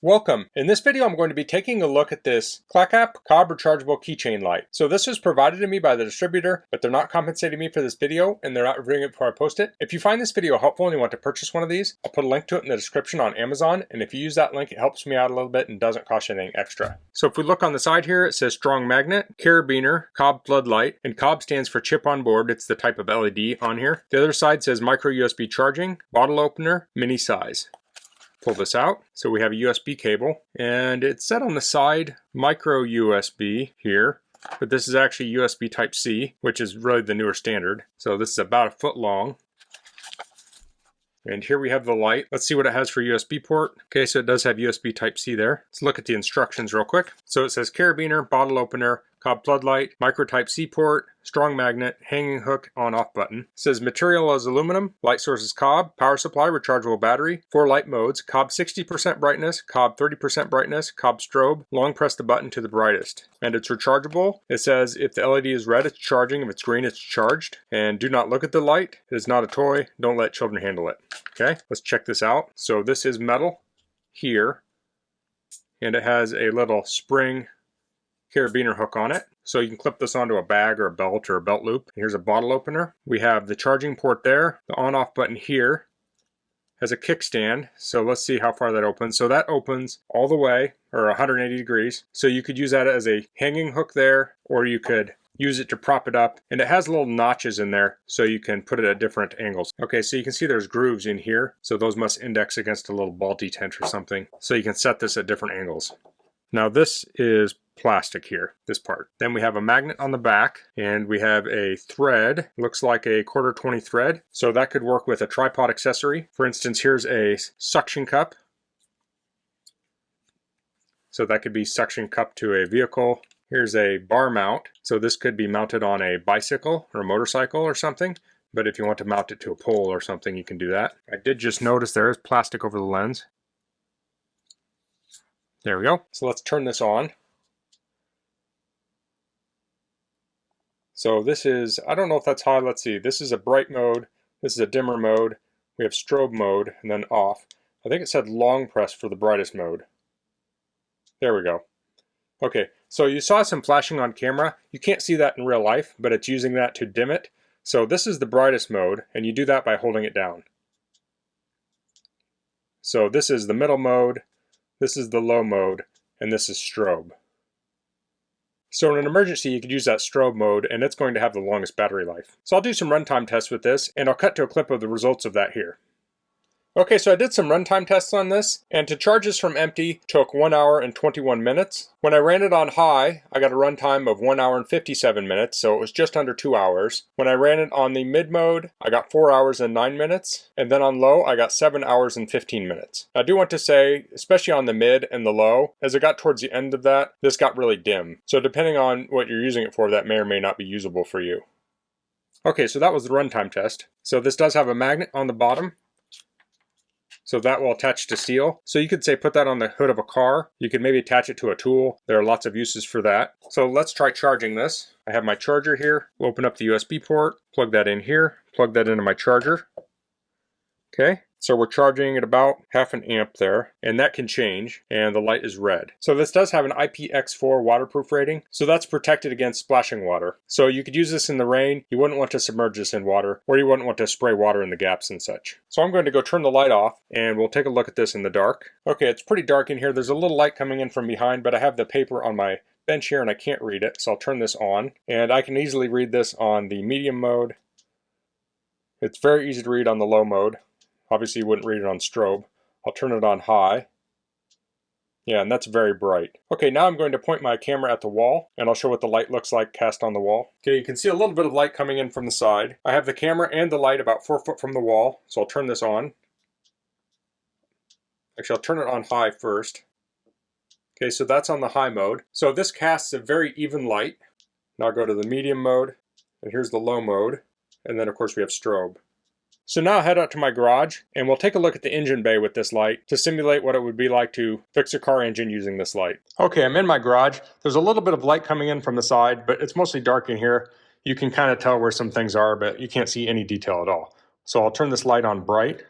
Welcome. In this video I'm going to be taking a look at this CLAKAP COB Rechargeable Keychain light. So this was provided to me by the distributor, but they're not compensating me for this video and they're not reviewing it before I post it. If you find this video helpful and you want to purchase one of these, I'll put a link to it in the description on Amazon, and if you use that link it helps me out a little bit and doesn't cost you anything extra. So if we look on the side here, it says strong magnet, carabiner, COB floodlight, and COB stands for chip on board. It's the type of LED on here. The other side says micro USB charging, bottle opener, mini size. Pull this out. So we have a USB cable, and it said on the side micro USB here, but this is actually USB type C, which is really the newer standard. So this is about a foot long. And here we have the light. Let's see what it has for USB port. Okay, so it does have USB type C there. Let's look at the instructions real quick. So it says carabiner, bottle opener, COB floodlight, micro type C port, strong magnet, hanging hook, on off button. It says material is aluminum, light source is COB, power supply, rechargeable battery, 4 light modes, COB 60% brightness, COB 30% brightness, COB strobe, long press the button to the brightest. And it's rechargeable. It says if the LED is red, it's charging, if it's green, it's charged. And do not look at the light. It is not a toy. Don't let children handle it. Okay, let's check this out. So this is metal here, and it has a little spring carabiner hook on it. So you can clip this onto a bag or a belt or a belt loop. Here's a bottle opener. We have the charging port there. The on off button here has a kickstand. So let's see how far that opens. So that opens all the way, or 180 degrees. So you could use that as a hanging hook there, or you could use it to prop it up. And it has little notches in there so you can put it at different angles. Okay, so you can see there's grooves in here. So those must index against a little ball detent or something. So you can set this at different angles. Now this is plastic here, this part. Then we have a magnet on the back, and we have a thread, looks like a 1/4 thread. So that could work with a tripod accessory. For instance, here's a suction cup. So that could be suction cup to a vehicle. Here's a bar mount. So this could be mounted on a bicycle or a motorcycle or something. But if you want to mount it to a pole or something, you can do that. I did just notice there is plastic over the lens. There we go. So let's turn this on. So this is, I don't know if that's high, let's see. This is a bright mode, this is a dimmer mode, we have strobe mode, and then off. I think it said long press for the brightest mode. There we go. Okay, so you saw some flashing on camera. You can't see that in real life, but it's using that to dim it. So this is the brightest mode, and you do that by holding it down. So this is the middle mode, this is the low mode, and this is strobe. So in an emergency, you could use that strobe mode, and it's going to have the longest battery life. So I'll do some runtime tests with this, and I'll cut to a clip of the results of that here. Okay, so I did some runtime tests on this, and to charge this from empty took 1 hour and 21 minutes. When I ran it on high, I got a runtime of 1 hour and 57 minutes, so it was just under 2 hours. When I ran it on the mid mode, I got 4 hours and 9 minutes, and then on low, I got 7 hours and 15 minutes. I do want to say, especially on the mid and the low, as it got towards the end of that, this got really dim. So depending on what you're using it for, that may or may not be usable for you. Okay, so that was the runtime test. So this does have a magnet on the bottom. So that will attach to steel. So you could say put that on the hood of a car. You could maybe attach it to a tool. There are lots of uses for that. So let's try charging this. I have my charger here. We'll open up the USB port, plug that in here, plug that into my charger. Okay, so we're charging at about 1/2 amp there, and that can change, and the light is red. So this does have an IPX4 waterproof rating, so that's protected against splashing water. So you could use this in the rain. You wouldn't want to submerge this in water, or you wouldn't want to spray water in the gaps and such. So I'm going to go turn the light off, and we'll take a look at this in the dark. Okay, it's pretty dark in here. There's a little light coming in from behind, but I have the paper on my bench here, and I can't read it, so I'll turn this on, and I can easily read this on the medium mode. It's very easy to read on the low mode. Obviously you wouldn't read it on strobe. I'll turn it on high. Yeah, and that's very bright. Okay, now I'm going to point my camera at the wall, and I'll show what the light looks like cast on the wall. Okay, you can see a little bit of light coming in from the side. I have the camera and the light about 4 foot from the wall, so I'll turn this on. Actually, I'll turn it on high first. Okay, so that's on the high mode. So this casts a very even light. Now I'll go to the medium mode, and here's the low mode, and then of course we have strobe. So now I'll head out to my garage, and we'll take a look at the engine bay with this light to simulate what it would be like to fix a car engine using this light. Okay, I'm in my garage. There's a little bit of light coming in from the side, but it's mostly dark in here. You can kind of tell where some things are, but you can't see any detail at all. So I'll turn this light on bright.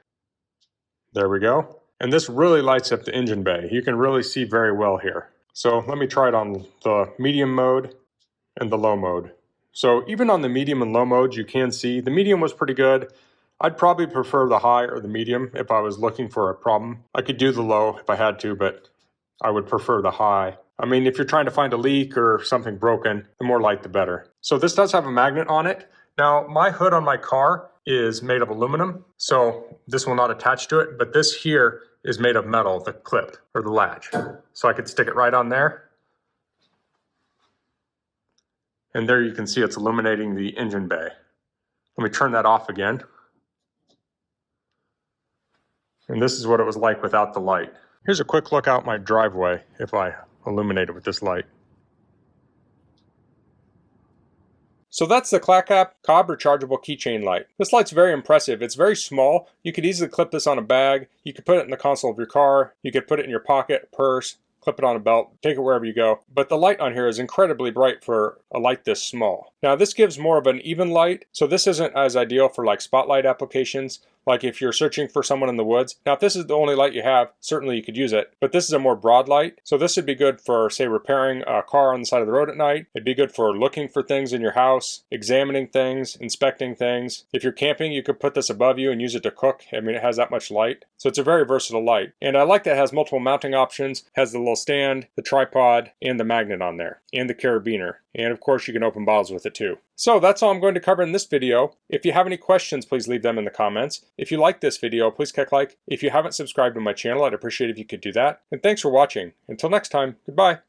There we go. And this really lights up the engine bay. You can really see very well here. So let me try it on the medium mode and the low mode. So even on the medium and low modes, you can see the medium was pretty good. I'd probably prefer the high or the medium if I was looking for a problem. I could do the low if I had to, but I would prefer the high. I mean, if you're trying to find a leak or something broken, the more light the better. So this does have a magnet on it. Now, my hood on my car is made of aluminum, so this will not attach to it, but this here is made of metal, the clip or the latch. So I could stick it right on there. And there you can see it's illuminating the engine bay. Let me turn that off again. And this is what it was like without the light. Here's a quick look out my driveway if I illuminate it with this light. So that's the CLAKAP COB Rechargeable Keychain light. This light's very impressive. It's very small. You could easily clip this on a bag. You could put it in the console of your car. You could put it in your pocket, purse, clip it on a belt, take it wherever you go. But the light on here is incredibly bright for a light this small. Now this gives more of an even light, so this isn't as ideal for like spotlight applications, like if you're searching for someone in the woods. Now if this is the only light you have, certainly you could use it, but this is a more broad light, so this would be good for, say, repairing a car on the side of the road at night. It'd be good for looking for things in your house, examining things, inspecting things. If you're camping, you could put this above you and use it to cook. I mean, it has that much light, so it's a very versatile light. And I like that it has multiple mounting options, has the little stand, the tripod, and the magnet on there, and the carabiner. And of course you can open bottles with it too. So that's all I'm going to cover in this video. If you have any questions, please leave them in the comments. If you like this video, please click like. If you haven't subscribed to my channel, I'd appreciate if you could do that. And thanks for watching. Until next time, goodbye.